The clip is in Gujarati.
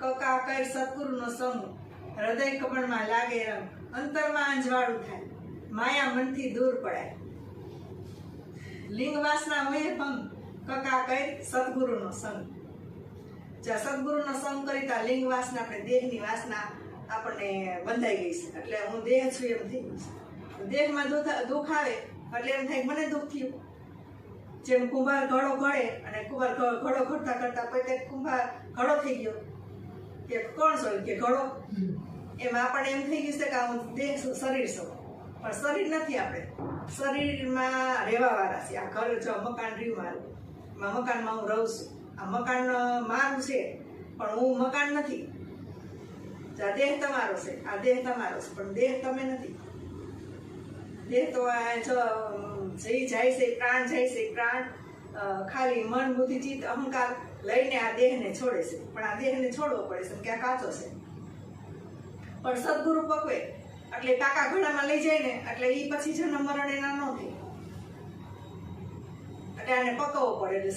કકા કર સદગુરુનો સંગ, હૃદય કમળમાં લાગે રંગ, અંતરમાં અંજવાળું થાય, માયા મનથી દૂર પડાય. લિંગ વાસના હોય ભંગ, કકા કર સદગુરુનો સંગ. જ્યાં સદગુરુનો સંગ કરી ત્યાં લિંગ વાસના, આપણે દેહની વાસના આપણને બંધાઈ ગઈ છે. એટલે હું દેહ છું એમ થઈ ગયું છે. દેહમાં દુઃખ આવે એટલે એમ થાય મને દુઃખ થયું. જેમ કુંભાર ઘડો ઘડે અને કુંભાર ઘડો ઘડતા કરતા પોતે કુંભાર ઘડો થઈ ગયો કે કોણ છું કે ઘડો, એમ આપણને એમ થઈ ગયું છે કે હું દેહ છું, શરીર છું. પણ શરીર નથી. આપણે શરીરમાં રહેવા વાળા છે. આ ઘર જો મકાન રહ્યું મારું, મકાનમાં હું રહું છું. આ મકાન મારું છે પણ હું મકાન નથી. આ દેહ તમારો છે, આ દેહ તમારો છે પણ દેહ તમે નથી. દેહ તો જઈ જાય છે, પ્રાણ જાય છે. પ્રાણ ખાલી મન બુદ્ધિ ચિત્ત અહંકાર લઈને આ દેહને છોડે છે. પણ આ દેહને છોડવો પડે છે કે આ કાચો છે. પણ સદગુરુ પકવે એટલે કાકા ઘોડામાં લઈ જાય ને એટલે એ પછી જન્મ મરણ એના ન થાય. એટલે આને પકવવો પડે. એટલે